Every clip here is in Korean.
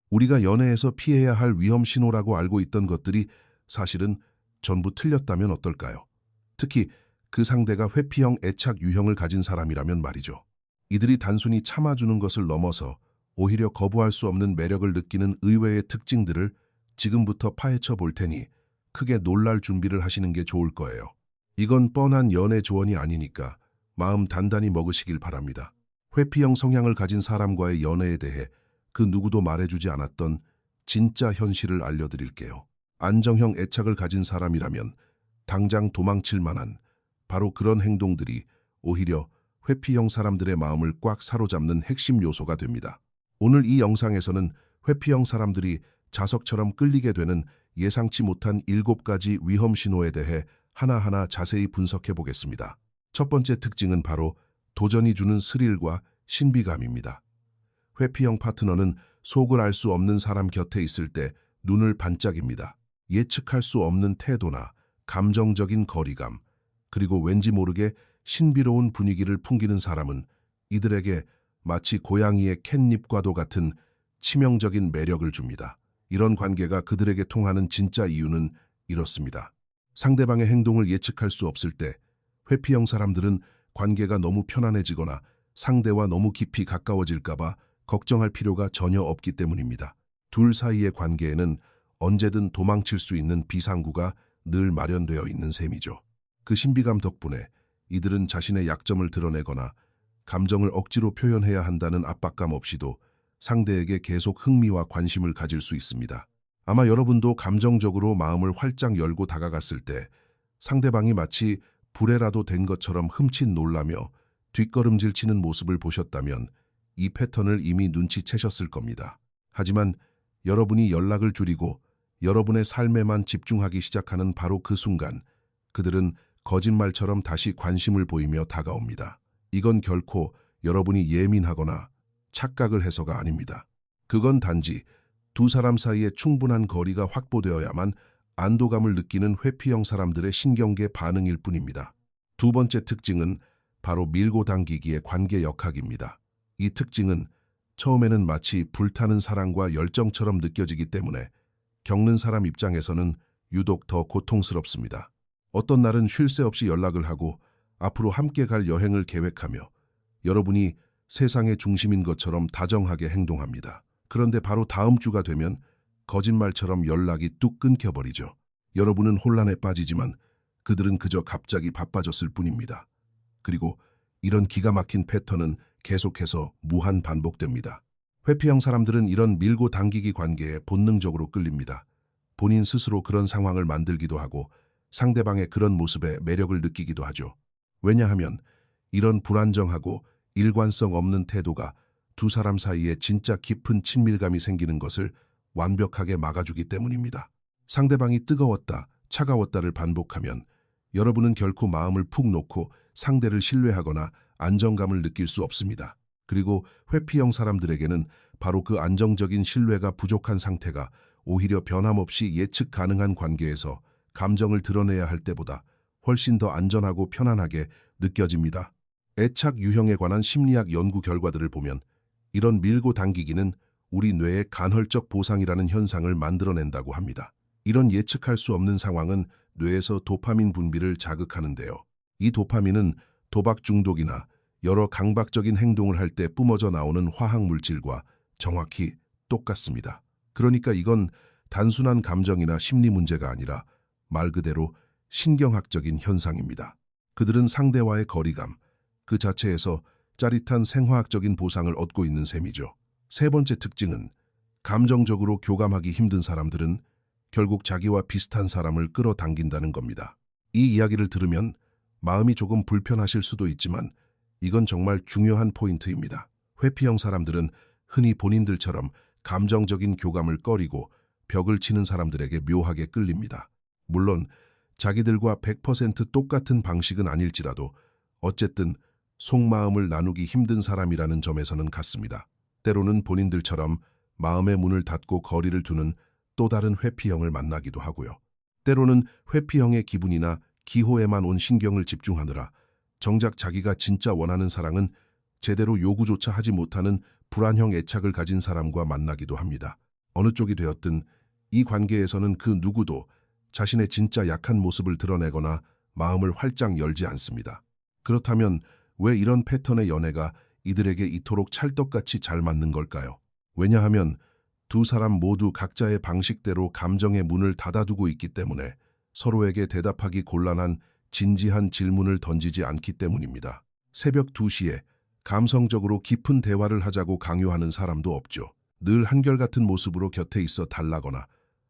우리가 연애에서 피해야 할 위험 신호라고 알고 있던 것들이 사실은 전부 틀렸다면 어떨까요? 특히 그 상대가 회피형 애착 유형을 가진 사람이라면 말이죠. 이들이 단순히 참아주는 것을 넘어서 오히려 거부할 수 없는 매력을 느끼는 의외의 특징들을 지금부터 파헤쳐 볼 테니 크게 놀랄 준비를 하시는 게 좋을 거예요. 이건 뻔한 연애 조언이 아니니까 마음 단단히 먹으시길 바랍니다. 회피형 성향을 가진 사람과의 연애에 대해 그 누구도 말해주지 않았던 진짜 현실을 알려드릴게요. 안정형 애착을 가진 사람이라면 당장 도망칠 만한 바로 그런 행동들이 오히려 회피형 사람들의 마음을 꽉 사로잡는 핵심 요소가 됩니다. 오늘 이 영상에서는 회피형 사람들이 자석처럼 끌리게 되는 예상치 못한 7가지 위험 신호에 대해 하나하나 자세히 분석해 보겠습니다. 첫 번째 특징은 바로 도전이 주는 스릴과 신비감입니다. 회피형 파트너는 속을 알 수 없는 사람 곁에 있을 때 눈을 반짝입니다. 예측할 수 없는 태도나 감정적인 거리감, 그리고 왠지 모르게 신비로운 분위기를 풍기는 사람은 이들에게 마치 고양이의 캣닙과도 같은 치명적인 매력을 줍니다. 이런 관계가 그들에게 통하는 진짜 이유는 이렇습니다. 상대방의 행동을 예측할 수 없을 때 회피형 사람들은 관계가 너무 편안해지거나 상대와 너무 깊이 가까워질까봐 걱정할 필요가 전혀 없기 때문입니다. 둘 사이의 관계에는 언제든 도망칠 수 있는 비상구가 늘 마련되어 있는 셈이죠. 그 신비감 덕분에 이들은 자신의 약점을 드러내거나 감정을 억지로 표현해야 한다는 압박감 없이도 상대에게 계속 흥미와 관심을 가질 수 있습니다. 아마 여러분도 감정적으로 마음을 활짝 열고 다가갔을 때 상대방이 마치 불에라도 된 것처럼 흠칫 놀라며 뒷걸음질 치는 모습을 보셨다면 이 패턴을 이미 눈치채셨을 겁니다. 하지만 여러분이 연락을 줄이고 여러분의 삶에만 집중하기 시작하는 바로 그 순간 그들은 거짓말처럼 다시 관심을 보이며 다가옵니다. 이건 결코 여러분이 예민하거나 착각을 해서가 아닙니다. 그건 단지 두 사람 사이에 충분한 거리가 확보되어야만 안도감을 느끼는 회피형 사람들의 신경계 반응일 뿐입니다. 두 번째 특징은 바로 밀고 당기기의 관계 역학입니다. 이 특징은 처음에는 마치 불타는 사랑과 열정처럼 느껴지기 때문에 겪는 사람 입장에서는 유독 더 고통스럽습니다. 어떤 날은 쉴 새 없이 연락을 하고 앞으로 함께 갈 여행을 계획하며 여러분이 세상의 중심인 것처럼 다정하게 행동합니다. 그런데 바로 다음 주가 되면 거짓말처럼 연락이 뚝 끊겨버리죠. 여러분은 혼란에 빠지지만 그들은 그저 갑자기 바빠졌을 뿐입니다. 그리고 이런 기가 막힌 패턴은 계속해서 무한 반복됩니다. 회피형 사람들은 이런 밀고 당기기 관계에 본능적으로 끌립니다. 본인 스스로 그런 상황을 만들기도 하고 상대방의 그런 모습에 매력을 느끼기도 하죠. 왜냐하면 이런 불안정하고 일관성 없는 태도가 두 사람 사이에 진짜 깊은 친밀감이 생기는 것을 완벽하게 막아주기 때문입니다. 상대방이 뜨거웠다, 차가웠다를 반복하면 여러분은 결코 마음을 푹 놓고 상대를 신뢰하거나 안정감을 느낄 수 없습니다. 그리고 회피형 사람들에게는 바로 그 안정적인 신뢰가 부족한 상태가 오히려 변함없이 예측 가능한 관계에서 감정을 드러내야 할 때보다 훨씬 더 안전하고 편안하게 느껴집니다. 애착 유형에 관한 심리학 연구 결과들을 보면 이런 밀고 당기기는 우리 뇌의 간헐적 보상이라는 현상을 만들어낸다고 합니다. 이런 예측할 수 없는 상황은 뇌에서 도파민 분비를 자극하는데요. 이 도파민은 도박 중독이나 여러 강박적인 행동을 할 때 뿜어져 나오는 화학 물질과 정확히 똑같습니다. 그러니까 이건 단순한 감정이나 심리 문제가 아니라 말 그대로 신경학적인 현상입니다. 그들은 상대와의 거리감, 그 자체에서 짜릿한 생화학적인 보상을 얻고 있는 셈이죠. 세 번째 특징은 감정적으로 교감하기 힘든 사람들은 결국 자기와 비슷한 사람을 끌어당긴다는 겁니다. 이 이야기를 들으면 마음이 조금 불편하실 수도 있지만 이건 정말 중요한 포인트입니다. 회피형 사람들은 흔히 본인들처럼 감정적인 교감을 꺼리고 벽을 치는 사람들에게 묘하게 끌립니다. 물론 자기들과 100% 똑같은 방식은 아닐지라도 어쨌든 속마음을 나누기 힘든 사람이라는 점에서는 같습니다. 때로는 본인들처럼 마음의 문을 닫고 거리를 두는 또 다른 회피형을 만나기도 하고요. 때로는 회피형의 기분이나 기호에만 온 신경을 집중하느라 정작 자기가 진짜 원하는 사랑은 제대로 요구조차 하지 못하는 불안형 애착을 가진 사람과 만나기도 합니다. 어느 쪽이 되었든 이 관계에서는 그 누구도 자신의 진짜 약한 모습을 드러내거나 마음을 활짝 열지 않습니다. 그렇다면 왜 이런 패턴의 연애가 이들에게 이토록 찰떡같이 잘 맞는 걸까요? 왜냐하면 두 사람 모두 각자의 방식대로 감정의 문을 닫아두고 있기 때문에 서로에게 대답하기 곤란한 진지한 질문을 던지지 않기 때문입니다. 새벽 2시에 감성적으로 깊은 대화를 하자고 강요하는 사람도 없죠. 늘 한결같은 모습으로 곁에 있어 달라거나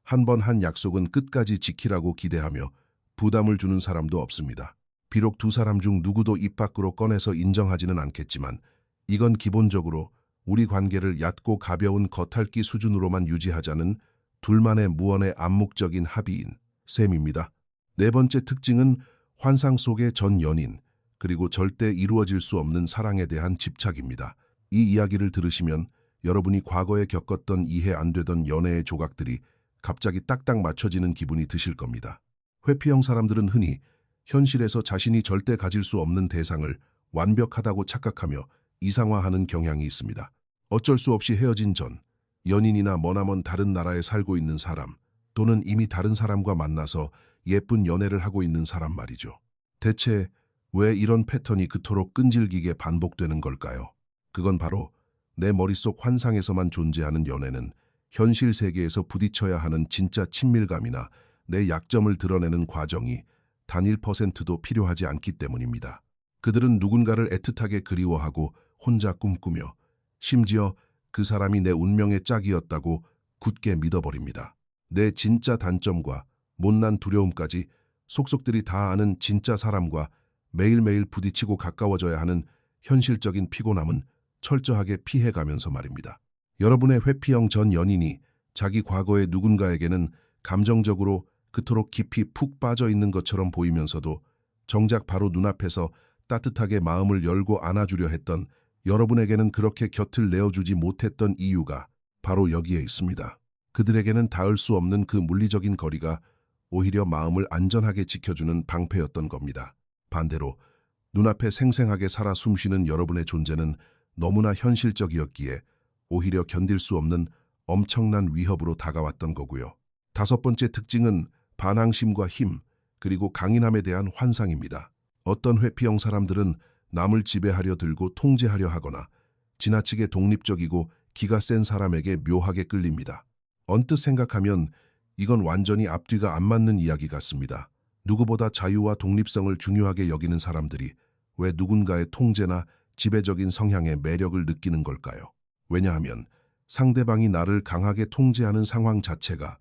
한 번 한 약속은 끝까지 지키라고 기대하며 부담을 주는 사람도 없습니다. 비록 두 사람 중 누구도 입 밖으로 꺼내서 인정하지는 않겠지만 이건 기본적으로 우리 관계를 얕고 가벼운 겉핥기 수준으로만 유지하자는 둘만의 무언의 암묵적인 합의인 셈입니다. 네 번째 특징은 환상 속의 전 연인, 그리고 절대 이루어질 수 없는 사랑에 대한 집착입니다. 이 이야기를 들으시면 여러분이 과거에 겪었던 이해 안 되던 연애의 조각들이 갑자기 딱딱 맞춰지는 기분이 드실 겁니다. 회피형 사람들은 흔히 현실에서 자신이 절대 가질 수 없는 대상을 완벽하다고 착각하며 이상화하는 경향이 있습니다. 어쩔 수 없이 헤어진 전, 연인이나 머나먼 다른 나라에 살고 있는 사람, 또는 이미 다른 사람과 만나서 예쁜 연애를 하고 있는 사람 말이죠. 대체 왜 이런 패턴이 그토록 끈질기게 반복되는 걸까요? 그건 바로 내 머릿속 환상에서만 존재하는 연애는 현실 세계에서 부딪혀야 하는 진짜 친밀감이나 내 약점을 드러내는 과정이 단 1%도 필요하지 않기 때문입니다. 그들은 누군가를 애틋하게 그리워하고 혼자 꿈꾸며 심지어 그 사람이 내 운명의 짝이었다고 굳게 믿어버립니다. 내 진짜 단점과 못난 두려움까지 속속들이 다 아는 진짜 사람과 매일매일 부딪히고 가까워져야 하는 현실적인 피곤함은 철저하게 피해가면서 말입니다. 여러분의 회피형 전 연인이 자기 과거의 누군가에게는 감정적으로 그토록 깊이 푹 빠져 있는 것처럼 보이면서도 정작 바로 눈앞에서 따뜻하게 마음을 열고 안아주려 했던 여러분에게는 그렇게 곁을 내어주지 못했던 이유가 바로 여기에 있습니다. 그들에게는 닿을 수 없는 그 물리적인 거리가 오히려 마음을 안전하게 지켜주는 방패였던 겁니다. 반대로 눈앞에 생생하게 살아 숨쉬는 여러분의 존재는 너무나 현실적이었기에 오히려 견딜 수 없는 엄청난 위협으로 다가왔던 거고요. 다섯 번째 특징은 반항심과 힘, 그리고 강인함에 대한 환상입니다. 어떤 회피형 사람들은 남을 지배하려 들고 통제하려 하거나 지나치게 독립적이고 기가 센 사람에게 묘하게 끌립니다. 언뜻 생각하면 이건 완전히 앞뒤가 안 맞는 이야기 같습니다. 누구보다 자유와 독립성을 중요하게 여기는 사람들이 왜 누군가의 통제나 지배적인 성향의 매력을 느끼는 걸까요? 왜냐하면 상대방이 나를 강하게 통제하는 상황 자체가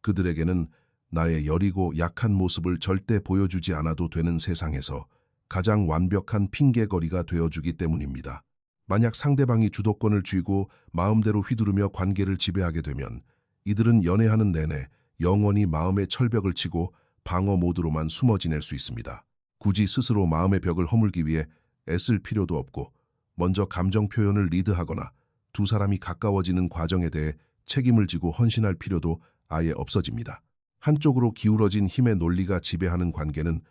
그들에게는 나의 여리고 약한 모습을 절대 보여주지 않아도 되는 세상에서 가장 완벽한 핑계거리가 되어주기 때문입니다. 만약 상대방이 주도권을 쥐고 마음대로 휘두르며 관계를 지배하게 되면 이들은 연애하는 내내 영원히 마음의 철벽을 치고 방어 모드로만 숨어 지낼 수 있습니다. 굳이 스스로 마음의 벽을 허물기 위해 애쓸 필요도 없고 먼저 감정 표현을 리드하거나 두 사람이 가까워지는 과정에 대해 책임을 지고 헌신할 필요도 아예 없어집니다. 한쪽으로 기울어진 힘의 논리가 지배하는 관계는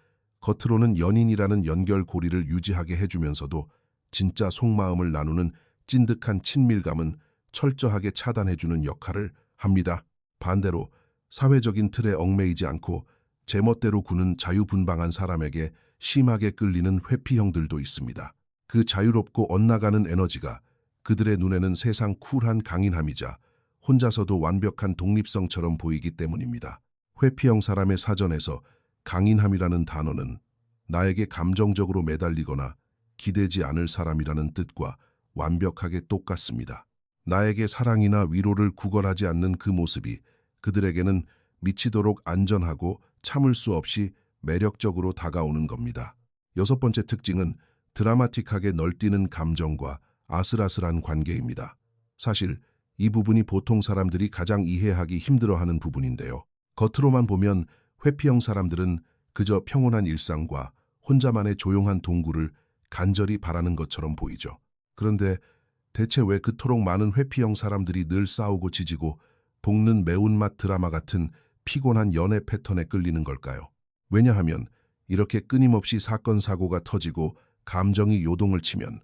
겉으로는 연인이라는 연결고리를 유지하게 해주면서도 진짜 속마음을 나누는 찐득한 친밀감은 철저하게 차단해주는 역할을 합니다. 반대로 사회적인 틀에 얽매이지 않고 제멋대로 구는 자유분방한 사람에게 심하게 끌리는 회피형들도 있습니다. 그 자유롭고 엇나가는 에너지가 그들의 눈에는 세상 쿨한 강인함이자 혼자서도 완벽한 독립성처럼 보이기 때문입니다. 회피형 사람의 사전에서 강인함이라는 단어는 나에게 감정적으로 매달리거나 기대지 않을 사람이라는 뜻과 완벽하게 똑같습니다. 나에게 사랑이나 위로를 구걸하지 않는 그 모습이 그들에게는 미치도록 안전하고 참을 수 없이 매력적으로 다가오는 겁니다. 여섯 번째 특징은 드라마틱하게 널뛰는 감정과 아슬아슬한 관계입니다. 사실 이 부분이 보통 사람들이 가장 이해하기 힘들어하는 부분인데요. 겉으로만 보면 회피형 사람들은 그저 평온한 일상과 혼자만의 조용한 동굴을 간절히 바라는 것처럼 보이죠. 그런데 대체 왜 그토록 많은 회피형 사람들이 늘 싸우고 지지고 볶는 매운맛 드라마 같은 피곤한 연애 패턴에 끌리는 걸까요? 왜냐하면 이렇게 끊임없이 사건 사고가 터지고 감정이 요동을 치면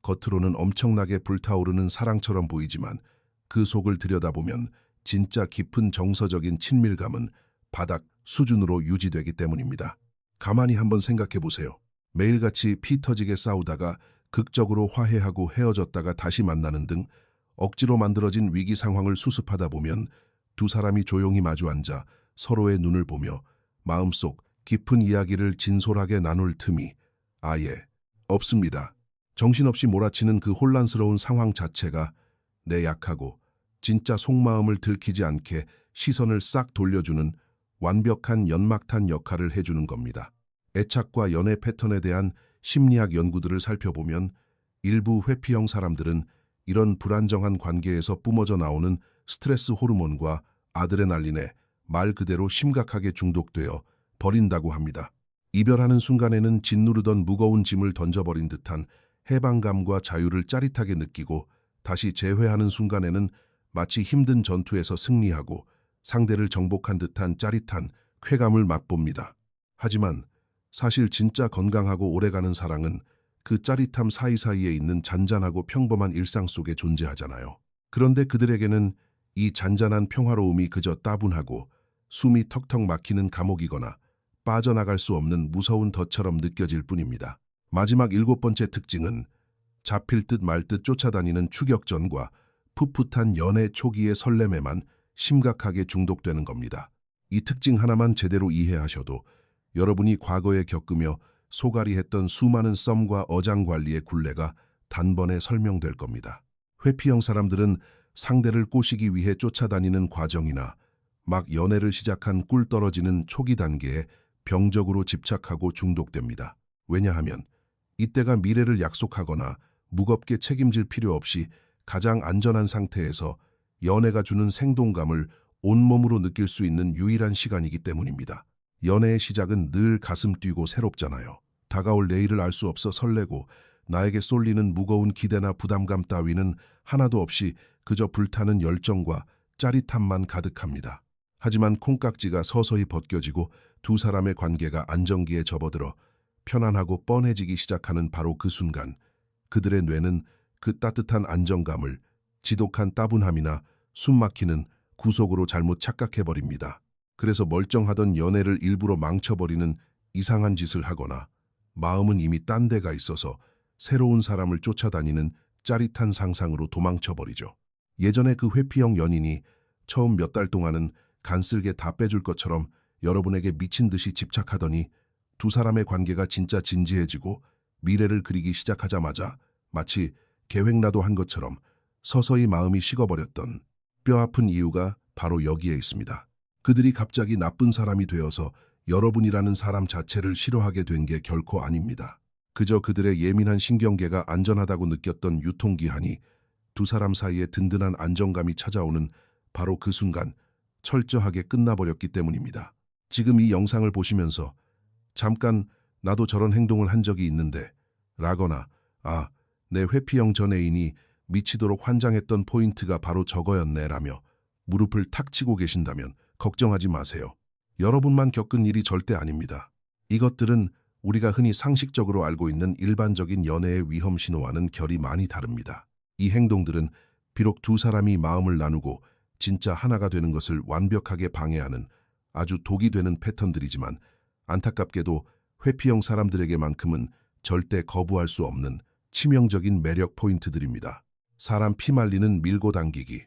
겉으로는 엄청나게 불타오르는 사랑처럼 보이지만 그 속을 들여다보면 진짜 깊은 정서적인 친밀감은 바닥 수준으로 유지되기 때문입니다. 가만히 한번 생각해 보세요. 매일같이 피 터지게 싸우다가 극적으로 화해하고 헤어졌다가 다시 만나는 등 억지로 만들어진 위기 상황을 수습하다 보면 두 사람이 조용히 마주 앉아 서로의 눈을 보며 마음속 깊은 이야기를 진솔하게 나눌 틈이 아예 없습니다. 정신없이 몰아치는 그 혼란스러운 상황 자체가 내 약하고 진짜 속마음을 들키지 않게 시선을 싹 돌려주는 완벽한 연막탄 역할을 해주는 겁니다. 애착과 연애 패턴에 대한 심리학 연구들을 살펴보면 일부 회피형 사람들은 이런 불안정한 관계에서 뿜어져 나오는 스트레스 호르몬과 아드레날린에 말 그대로 심각하게 중독되어 버린다고 합니다. 이별하는 순간에는 짓누르던 무거운 짐을 던져버린 듯한 해방감과 자유를 짜릿하게 느끼고 다시 재회하는 순간에는 마치 힘든 전투에서 승리하고 상대를 정복한 듯한 짜릿한 쾌감을 맛봅니다. 하지만 사실 진짜 건강하고 오래가는 사랑은 그 짜릿함 사이사이에 있는 잔잔하고 평범한 일상 속에 존재하잖아요. 그런데 그들에게는 이 잔잔한 평화로움이 그저 따분하고 숨이 턱턱 막히는 감옥이거나 빠져나갈 수 없는 무서운 덫처럼 느껴질 뿐입니다. 마지막 7번째 특징은 잡힐 듯 말 듯 쫓아다니는 추격전과 풋풋한 연애 초기의 설렘에만 심각하게 중독되는 겁니다. 이 특징 하나만 제대로 이해하셔도 여러분이 과거에 겪으며 소갈이 했던 수많은 썸과 어장관리의 굴레가 단번에 설명될 겁니다. 회피형 사람들은 상대를 꼬시기 위해 쫓아다니는 과정이나 막 연애를 시작한 꿀 떨어지는 초기 단계에 병적으로 집착하고 중독됩니다. 왜냐하면 이때가 미래를 약속하거나 무겁게 책임질 필요 없이 가장 안전한 상태에서 연애가 주는 생동감을 온몸으로 느낄 수 있는 유일한 시간이기 때문입니다. 연애의 시작은 늘 가슴 뛰고 새롭잖아요. 다가올 내일을 알 수 없어 설레고 나에게 쏠리는 무거운 기대나 부담감 따위는 하나도 없이 그저 불타는 열정과 짜릿함만 가득합니다. 하지만 콩깍지가 서서히 벗겨지고 두 사람의 관계가 안정기에 접어들어 편안하고 뻔해지기 시작하는 바로 그 순간 그들의 뇌는 그 따뜻한 안정감을 지독한 따분함이나 숨막히는 구속으로 잘못 착각해버립니다. 그래서 멀쩡하던 연애를 일부러 망쳐버리는 이상한 짓을 하거나 마음은 이미 딴 데가 있어서 새로운 사람을 쫓아다니는 짜릿한 상상으로 도망쳐버리죠. 예전에 그 회피형 연인이 처음 몇 달 동안은 간쓸게 다 빼줄 것처럼 여러분에게 미친 듯이 집착하더니 두 사람의 관계가 진짜 진지해지고 미래를 그리기 시작하자마자 마치 계획라도 한 것처럼 서서히 마음이 식어버렸던 뼈아픈 이유가 바로 여기에 있습니다. 그들이 갑자기 나쁜 사람이 되어서 여러분이라는 사람 자체를 싫어하게 된 게 결코 아닙니다. 그저 그들의 예민한 신경계가 안전하다고 느꼈던 유통기한이 두 사람 사이에 든든한 안정감이 찾아오는 바로 그 순간 철저하게 끝나버렸기 때문입니다. 지금 이 영상을 보시면서 잠깐 나도 저런 행동을 한 적이 있는데 라거나 내 회피형 전 애인이 미치도록 환장했던 포인트가 바로 저거였네 라며 무릎을 탁 치고 계신다면 걱정하지 마세요. 여러분만 겪은 일이 절대 아닙니다. 이것들은 우리가 흔히 상식적으로 알고 있는 일반적인 연애의 위험 신호와는 결이 많이 다릅니다. 이 행동들은 비록 두 사람이 마음을 나누고 진짜 하나가 되는 것을 완벽하게 방해하는 아주 독이 되는 패턴들이지만 안타깝게도 회피형 사람들에게만큼은 절대 거부할 수 없는 치명적인 매력 포인트들입니다. 사람 피말리는 밀고 당기기,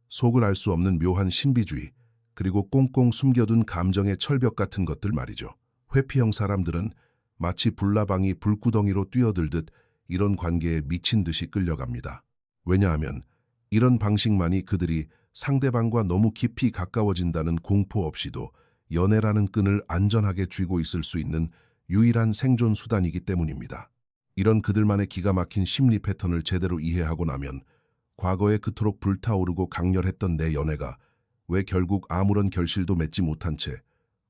속을 알 수 없는 묘한 신비주의, 그리고 꽁꽁 숨겨둔 감정의 철벽 같은 것들 말이죠. 회피형 사람들은 마치 불나방이 불구덩이로 뛰어들듯 이런 관계에 미친 듯이 끌려갑니다. 왜냐하면 이런 방식만이 그들이 상대방과 너무 깊이 가까워진다는 공포 없이도 연애라는 끈을 안전하게 쥐고 있을 수 있는 유일한 생존 수단이기 때문입니다. 이런 그들만의 기가 막힌 심리 패턴을 제대로 이해하고 나면 과거에 그토록 불타오르고 강렬했던 내 연애가 왜 결국 아무런 결실도 맺지 못한 채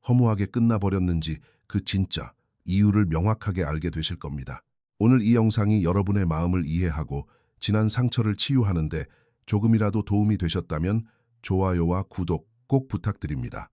허무하게 끝나버렸는지 그 진짜 이유를 명확하게 알게 되실 겁니다. 오늘 이 영상이 여러분의 마음을 이해하고 지난 상처를 치유하는데 조금이라도 도움이 되셨다면 좋아요와 구독 꼭 부탁드립니다.